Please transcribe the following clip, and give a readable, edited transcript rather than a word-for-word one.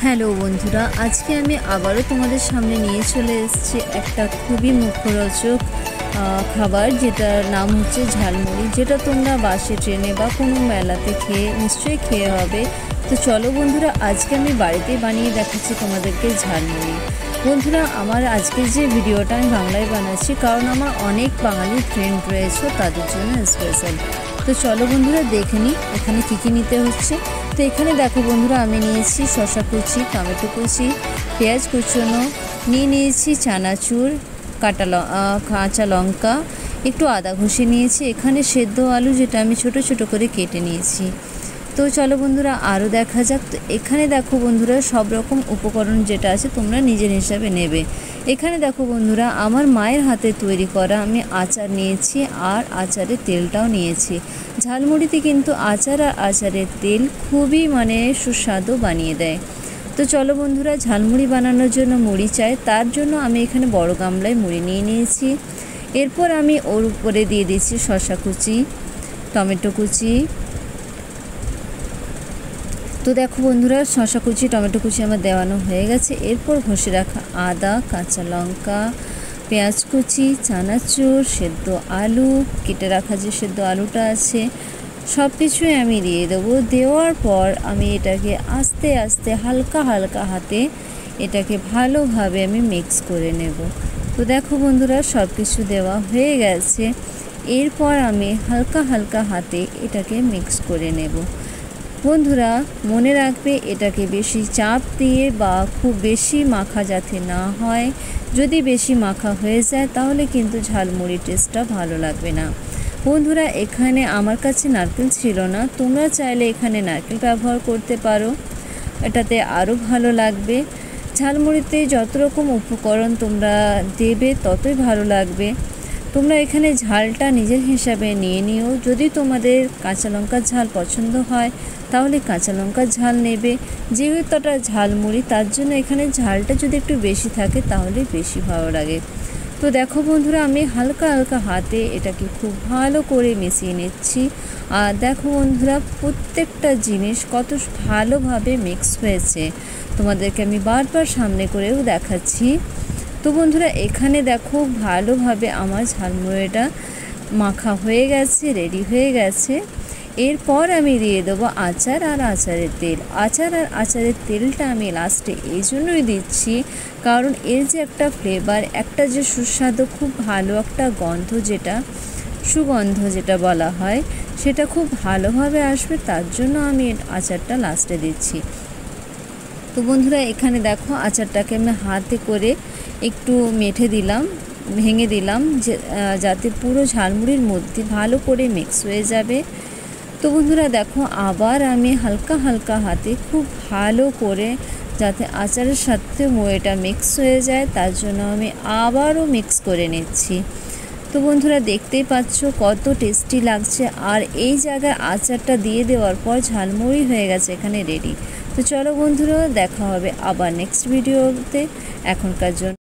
Hello বন্ধুরা, আজকে আমি আবারও তোমাদের সামনে নিয়ে চলে এসেছি একটা খুবই মুখরোচক খাবার, যেটার নাম হচ্ছে ঝালমুড়ি, যেটা তোমরা বাসে, ট্রেনে বা কোনো মেলাতে নিশ্চয়ই খেয়ে হবে। তো চলো বন্ধুরা, আজকে আমি বাড়িতেই বানিয়ে দেখাচ্ছি তোমাদেরকে ঝালমুড়ি। বন্ধুরা, আমার আজকের যে ভিডিওটা আমি বাংলায় বানাচ্ছি, কারণ আমার অনেক বাঙালি ফ্রেন্ড রয়েছে, তাদের জন্য স্পেশাল। তো চলো বন্ধুরা, দেখে নিই এখানে কী কী নিতে হচ্ছে। তো এখানে দেখো বন্ধুরা, আমি নিয়েছি শসা কুচি, টমেটো কুচি, পেঁয়াজ কুচনো, নিয়েছি চানাচুর, কাঁচা লঙ্কা, একটু আদা ঘষে নিয়েছি, এখানে সেদ্ধ আলু যেটা আমি ছোট ছোট করে কেটে নিয়েছি। তো চলো বন্ধুরা, আরও দেখা যাক। তো এখানে দেখো বন্ধুরা, সব রকম উপকরণ যেটা আছে তোমরা নিজের হিসাবে নেবে। এখানে দেখো বন্ধুরা, আমার মায়ের হাতে তৈরি করা আমি আচার নিয়েছি, আর আচারের তেলটাও নিয়েছি। ঝালমুড়িতে কিন্তু আচার আর আচারের তেল খুবই সুস্বাদু বানিয়ে দেয়। তো চলো বন্ধুরা, ঝালমুড়ি বানানোর জন্য মুড়ি চাই, তার জন্য আমি এখানে বড় গামলায় মুড়ি নিয়ে নিয়েছি। এরপর আমি ওর উপরে দিয়ে দিচ্ছি শসা কুচি, টমেটো কুচি। তো দেখো বন্ধুরা, শসা কুচি, টমেটো কুচি আমার দেওয়ানো হয়ে গেছে। এরপর ঘষে রাখা আদা, কাঁচা লঙ্কা, পেঁয়াজ কুচি, চানাচুর, সেদ্ধ আলু, কেটে রাখা যে সেদ্ধ আলুটা আছে, সব কিছুই আমি দিয়ে দেবো। দেওয়ার পর আমি এটাকে আস্তে আস্তে হালকা হালকা হাতে এটাকে ভালোভাবে আমি মিক্স করে নেব। তো দেখো বন্ধুরা, সব কিছু দেওয়া হয়ে গেছে। এরপর আমি হালকা হালকা হাতে এটাকে মিক্স করে নেব। বন্ধুরা, মনে রাখবে, এটাকে বেশি চাপ দিয়ে বা খুব বেশি মাখা যাতে না হয়। যদি বেশি মাখা হয়ে যায় তাহলে কিন্তু ঝালমুড়ি টেস্টটা ভালো লাগবে না। বন্ধুরা, এখানে আমার কাছে নারকেল ছিল না, তোমরা চাইলে এখানে নারকেল ব্যবহার করতে পারো, এটাতে আরও ভালো লাগবে। ঝালমুড়িতে যত রকম উপকরণ তোমরা দেবে ততই ভালো লাগবে। তোমরা এখানে ঝালটা নিজের হিসাবে নিয়ে নিও। যদি তোমাদের কাঁচা লঙ্কার ঝাল পছন্দ হয় তাহলে কাঁচা লঙ্কার ঝাল নেবে। যেহেতু এটা ঝালমুড়ি, তার জন্য এখানে ঝালটা যদি একটু বেশি থাকে তাহলে বেশি ভালো লাগে। তো দেখো বন্ধুরা, আমি হালকা হালকা হাতে এটাকে খুব ভালো করে মিশিয়ে নিচ্ছি। আর দেখো বন্ধুরা, প্রত্যেকটা জিনিস কত ভালোভাবে মিক্স হয়েছে, তোমাদেরকে আমি বারবার সামনে করেও দেখাচ্ছি। তো বন্ধুরা, এখানে দেখো ভালোভাবে আমার ঝালমুড়িটা মাখা হয়ে গেছে, রেডি হয়ে গেছে। এরপর আমি দিয়ে দেবো আচার আর আচারের তেল। আচার আর আচারের তেলটা আমি লাস্টে এই জন্যই দিচ্ছি, কারণ এর যে একটা ফ্লেভার, একটা যে সুস্বাদু খুব ভালো একটা সুগন্ধ যেটা বলা হয়, সেটা খুব ভালোভাবে আসবে, তার জন্য আমি আচারটা লাস্টে দিচ্ছি। তো বন্ধুরা, এখানে দেখো আচারটাকে আমি হাতে করে একটু ভেঙে দিলাম, যাতে পুরো ঝালমুড়ির মধ্যে ভালো করে মিক্স হয়ে যাবে। তো বন্ধুরা দেখো, আবার আমি হালকা হালকা হাতে খুব ভালো করে, যাতে আচারের সাথে এটা মিক্স হয়ে যায়, তার জন্য আমি আবারও মিক্স করে নিচ্ছি। তো বন্ধুরা, দেখতেই পাচ্ছ কত টেস্টি লাগছে। আর এই জায়গায় আচারটা দিয়ে দেওয়ার পর ঝালমুড়ি হয়ে গেছে এখানে রেডি। তো চলো বন্ধুরা, দেখা হবে আবার নেক্সট ভিডিওতে। এখনকার জন্য